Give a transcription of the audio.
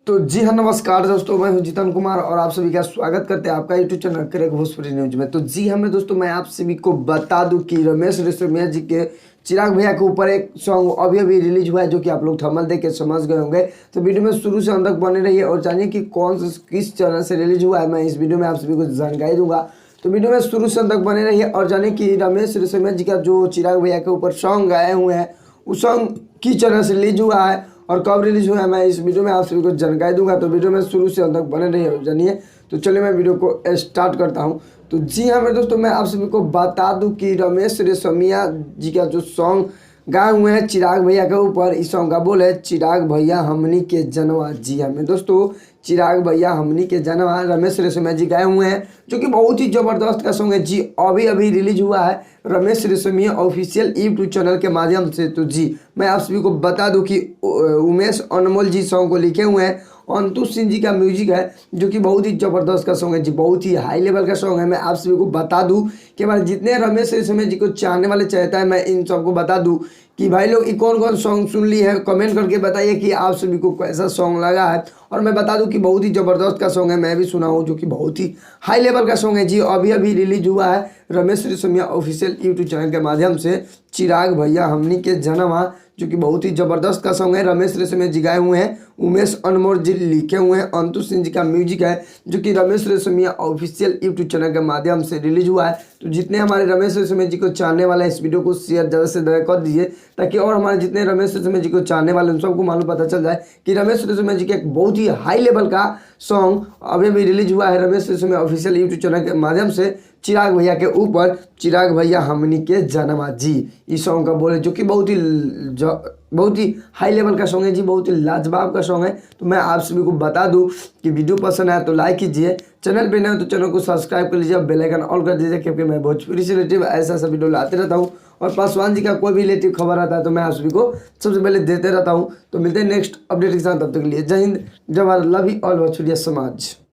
तो जी हाँ, नमस्कार दोस्तों, मैं हूं जितन कुमार और आप सभी का स्वागत करते हैं आपका YouTube channel correct Bhojpuri news में। तो जी हाँ दोस्तों, मैं आप सभी को बता दूं कि रमेश रेशमिया जी के चिराग भैया के ऊपर एक सॉन्ग अभी अभी रिलीज हुआ है, जो कि आप लोग थंबनेल देख के समझ गए होंगे। तो वीडियो में शुरू से अंत तक बने रहिए और जानिए कि किस चैनल से रिलीज हुआ है। मैं इस वीडियो में आप सभी को जानकारी दूंगा, तो वीडियो में शुरू से अंत तक बने रहिए और जानिए कि रमेश रेशमिया जी का जो चिराग भैया के ऊपर सॉन्ग गाए हुए हैं, उस सॉन्ग किस चैनल से रिलीज हुआ है और कब रिलीज हुआ है, मैं इस वीडियो में आप सभी को जानकारी दूंगा। तो वीडियो में शुरू से अंत तक बने रहिए जानिए। तो चलिए मैं वीडियो को स्टार्ट करता हूं। तो जी हाँ मेरे दोस्तों, मैं आप सभी को बता दूं कि रमेश रेशमिया जी का जो सॉन्ग गाए हुए हैं चिराग भैया के ऊपर, इस सॉन्ग का बोल है चिराग भैया हमनी के जनवा। जी हाँ मेरे दोस्तों, चिराग भैया हमनी के जनवा रमेश रेशमिया जी गाए हुए हैं, जो कि बहुत ही जबरदस्त का सॉन्ग है। जी अभी अभी रिलीज हुआ है Ramesh Reshammiya official YouTube channel के माध्यम से। तो जी मैं आप सभी को बता दूं कि उमेश अनमोल जी सॉन्ग को लिखे हुए हैं, अंतु सिंह जी का म्यूजिक है, जो कि बहुत ही जबरदस्त का सॉन्ग है जी, बहुत ही हाई लेवल का सॉन्ग है। मैं आप सभी को बता दूं कि हमारे जितने रमेश रेशमिया जी को चाहने वाले चाहता है, मैं इन सबको बता दूं कि भाई लोग कौन कौन सॉन्ग सुन ली है, कमेंट करके बताइए कि आप सभी को कैसा सॉन्ग लगा है। और मैं बता दूं कि बहुत ही ज़बरदस्त का सॉन्ग है, मैं भी सुना हूं, जो कि बहुत ही हाई लेवल का सॉन्ग है जी। अभी अभी रिलीज हुआ है Ramesh Reshammiya official YouTube channel के माध्यम से, चिराग भैया हमनी के जनवा, जो कि बहुत ही ज़बरदस्त का सॉन्ग है। रमेश रेशमिया जी गाए हुए हैं, उमेश अनमोल जी लिखे हुए हैं, अंतु सिंह जी का म्यूजिक है, जो कि Ramesh Reshammiya official YouTube channel के माध्यम से रिलीज हुआ है। तो जितने हमारे रमेश रेशमिया जी को चाहने वाले हैं, इस वीडियो को शेयर ज़्यादा से ज़्यादा कर दीजिए, ताकि और हमारे जितने रमेश रेशमिया जी को चाहने वाले उन सबको मालूम पता चल जाए कि रमेश रेशमिया जी के एक बहुत ही हाई लेवल का सॉन्ग अभी भी रिलीज हुआ है Ramesh Reshammiya official YouTube channel के माध्यम से, चिराग भैया के ऊपर, चिराग भैया हमनी के जनवा। जी इस सॉन्ग का बोले, जो कि बहुत ही हाई लेवल का सॉन्ग है जी, बहुत ही लाजवाब का सॉन्ग है। तो मैं आप सभी को बता दूं कि वीडियो पसंद आया तो लाइक कीजिए, चैनल पे नए हो तो चैनल को सब्सक्राइब कर लीजिए, बेल आइकन ऑल कर दीजिए, क्योंकि मैं भोजपुरी से रिलेटेड ऐसा वीडियो लाते रहता हूँ। और पासवान जी का कोई भी रिलेटिव खबर आता है तो मैं आप सभी को सबसे पहले देते रहता हूँ। तो मिलते हैं नेक्स्ट अपडेट के साथ, तब तक के लिए जय हिंद, जय भारत, लव यू ऑल भोजपुरिया समाज।